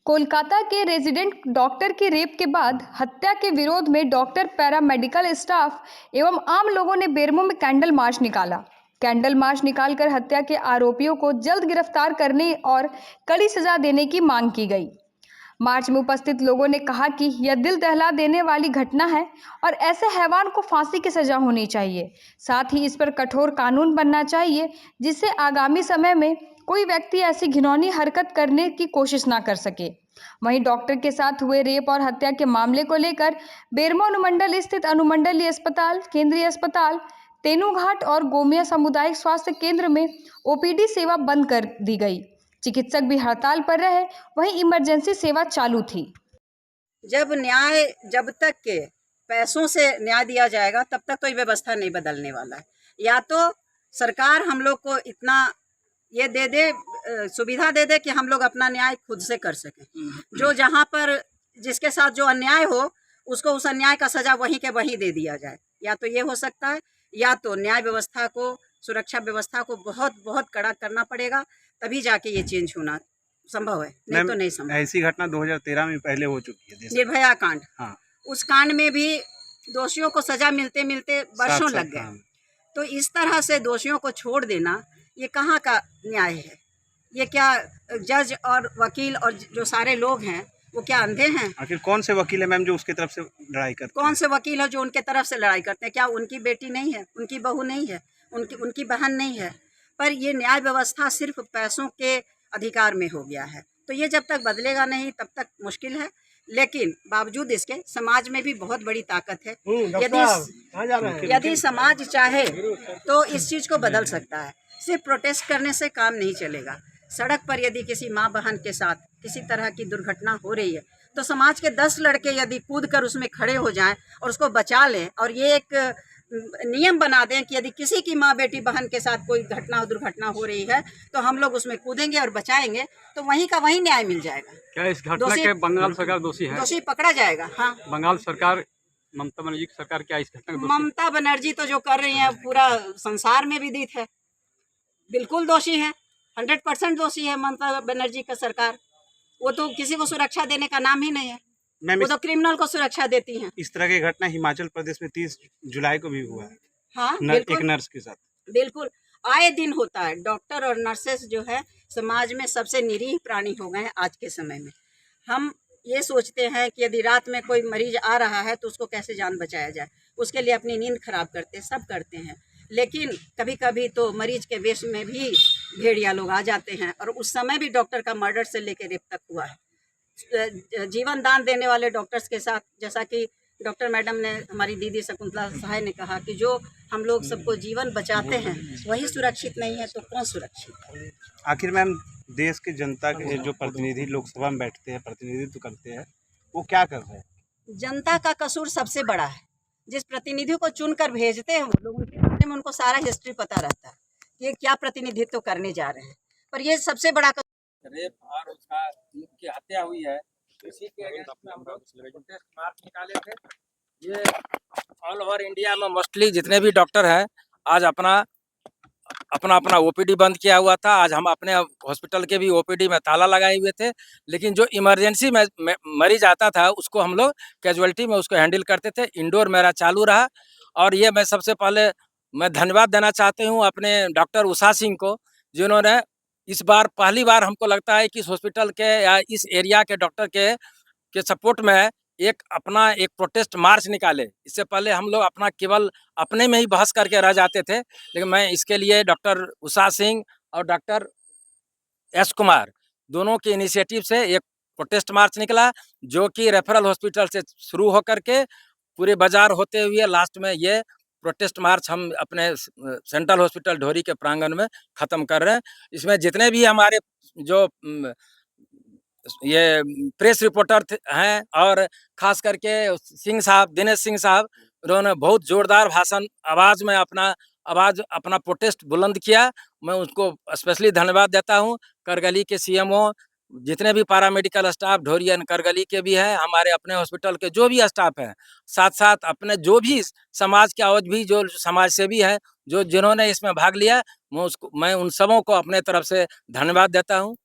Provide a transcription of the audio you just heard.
कोलकाता के resident doctor की rape के बाद हत्या के विरोध में डॉक्टर, पैरामेडिकल स्टाफ एवं आम लोगों ने बेरमो में कैंडल मार्च निकाला। कैंडल मार्च निकालकर हत्या के आरोपियों को जल्द गिरफ्तार करने और कड़ी सजा देने की मांग की गई। मार्च में उपस्थित लोगों ने कहा कि यह दिल दहला देने वाली घटना है और ऐसे हैवान को फांसी की सजा होनी चाहिए। साथ ही इस पर कठोर कानून बनना चाहिए जिससे आगामी समय में कोई व्यक्ति ऐसी घिनौनी हरकत करने की कोशिश ना कर सके। वहीं डॉक्टर के साथ हुए रेप और हत्या के मामले को लेकर बेरमो अनुमंडल स्थित अनुमंडलीय अस्पताल, केंद्रीय अस्पताल, तेनूघाट और गोमिया सामुदायिक स्वास्थ्य केंद्र में ओपीडी सेवा बंद कर दी गई। चिकित्सक भी हड़ताल पर रहे, वहीं इमरजेंसी सेवा चालू थी। जब तक के पैसों से न्याय दिया जाएगा तब तक तो ये व्यवस्था नहीं बदलने वाला है। या तो सरकार हम लोग को इतना ये दे दे, सुविधा दे दे कि हम लोग अपना न्याय खुद से कर सकें। जो जहाँ पर जिसके साथ जो अन्याय हो उसको उस अन्याय का सजा वहीं के वहीं दे दिया जाए। या तो ये हो सकता है, या तो न्याय व्यवस्था को, सुरक्षा व्यवस्था को बहुत बहुत कड़ा करना पड़ेगा, तभी जाके ये चेंज होना संभव है, नहीं तो नहीं संभव। ऐसी घटना 2013 में पहले हो चुकी है, निर्भया कांड। हाँ। उस कांड में भी दोषियों को सजा मिलते मिलते वर्षों लग गए। तो इस तरह से दोषियों को छोड़ देना ये कहाँ का न्याय है? ये क्या जज और वकील और जो सारे लोग हैं वो क्या अंधे हैं? आखिर कौन से वकील है मैम जो उसके तरफ से लड़ाई करते हैं? कौन से वकील है जो उनके तरफ से लड़ाई करते हैं? क्या उनकी बेटी नहीं है, उनकी बहू नहीं है, उनकी बहन नहीं है? पर ये न्याय व्यवस्था सिर्फ पैसों के अधिकार में हो गया है। तो ये जब तक बदलेगा नहीं यदि तक मुश्किल है। लेकिन बावजूद इसके समाज में भी बहुत बड़ी ताकत है। यदि समाज चाहे तो इस चीज़ को बदल सकता है। सिर्फ प्रोटेस्ट करने से काम नहीं चलेगा। सड़क पर यदि किसी माँ बहन के साथ किसी तरह की दुर्घटना हो रही है तो समाज के 10 लड़के यदि कूद कर उसमें खड़े हो जाएं और उसको बचा लें और ये एक नियम बना दें कि यदि किसी की माँ बेटी बहन के साथ कोई दुर्घटना हो रही है तो हम लोग उसमें कूदेंगे और बचाएंगे, तो वहीं का वहीं न्याय मिल जाएगा। क्या इस घटना के बंगाल सरकार दोषी है? दोषी पकड़ा जाएगा। हाँ, बंगाल सरकार, ममता बनर्जी की सरकार क्या इस घटना के ममता बनर्जी तो जो कर रही है पूरा संसार में विदित है, बिल्कुल दोषी है, 100% दोषी है ममता बनर्जी का सरकार। वो तो किसी को सुरक्षा देने का नाम ही नहीं है, वो तो क्रिमिनल को सुरक्षा देती हैं। इस तरह की घटना हिमाचल प्रदेश में 30 जुलाई को भी हुआ है। हाँ, एक नर्स के साथ बिल्कुल आए दिन होता है। डॉक्टर और नर्सेस जो है समाज में सबसे निरीह प्राणी हो गए हैं आज के समय में। हम ये सोचते हैं कि यदि रात में कोई मरीज आ रहा है तो उसको कैसे जान बचाया जाए, उसके लिए अपनी नींद खराब करते, सब करते हैं। लेकिन कभी कभी तो मरीज के वेश में भी भेड़िया लोग आ जाते हैं और उस समय भी डॉक्टर का मर्डर से लेकर रेप तक हुआ है। जीवन दान देने वाले डॉक्टर्स के साथ, जैसा कि डॉक्टर मैडम ने, हमारी दीदी शकुंतला सहाय ने कहा कि जो हम लोग सबको जीवन बचाते हैं वही सुरक्षित नहीं है तो कौन सुरक्षित है? आखिर मैम देश की जनता के जो प्रतिनिधि लोकसभा में बैठते हैं, प्रतिनिधित्व करते हैं, वो क्या कर रहे हैं? जनता का कसूर सबसे बड़ा है। जिस प्रतिनिधि को चुनकर भेजते हैं वो लोग, उनके बारे में उनको सारा हिस्ट्री पता रहता है ये क्या प्रतिनिधित्व करने जा रहे हैं। पर ये सबसे बड़ा रेप और उसका की हत्या हुई है, इसी के अगेंस्ट में हम लोग प्रोटेस्ट मार्च निकाले थे। ये ऑल ओवर इंडिया में मोस्टली जितने भी डॉक्टर हैं आज अपना ओपीडी बंद किया हुआ था। आज हम अपने हॉस्पिटल के भी ओपीडी में ताला लगाए हुए थे, लेकिन जो इमरजेंसी में मरीज आता था उसको हम लोग कैजुअलिटी में उसको हैंडल करते थे। इंडोर मेरा चालू रहा और ये मैं सबसे पहले मैं धन्यवाद देना चाहती हूँ अपने डॉक्टर उषा सिंह को, जिन्होंने इस बार पहली बार हमको लगता है कि इस हॉस्पिटल के या इस एरिया के डॉक्टर के सपोर्ट में एक प्रोटेस्ट मार्च निकाले। इससे पहले हम लोग केवल अपने में ही बहस करके रह जाते थे, लेकिन मैं इसके लिए डॉक्टर उषा सिंह और डॉक्टर एस कुमार दोनों के इनिशिएटिव से एक प्रोटेस्ट मार्च निकला, जो कि रेफरल हॉस्पिटल से शुरू होकर के पूरे बाजार होते हुए लास्ट में ये प्रोटेस्ट मार्च हम अपने सेंट्रल हॉस्पिटल ढोरी के प्रांगण में ख़त्म कर रहे हैं। इसमें जितने भी हमारे जो ये प्रेस रिपोर्टर हैं और खास करके सिंह साहब, दिनेश सिंह साहब, उन्होंने बहुत जोरदार भाषण आवाज़ में अपना प्रोटेस्ट बुलंद किया। मैं उनको स्पेशली धन्यवाद देता हूं। करगली के सीएमओ, जितने भी पैरामेडिकल स्टाफ ढोरियन करगली के भी हैं, हमारे अपने हॉस्पिटल के जो भी स्टाफ हैं, साथ साथ अपने जो भी समाज के और भी जो समाज सेवी हैं जिन्होंने इसमें भाग लिया, मैं उन सबों को अपने तरफ से धन्यवाद देता हूं।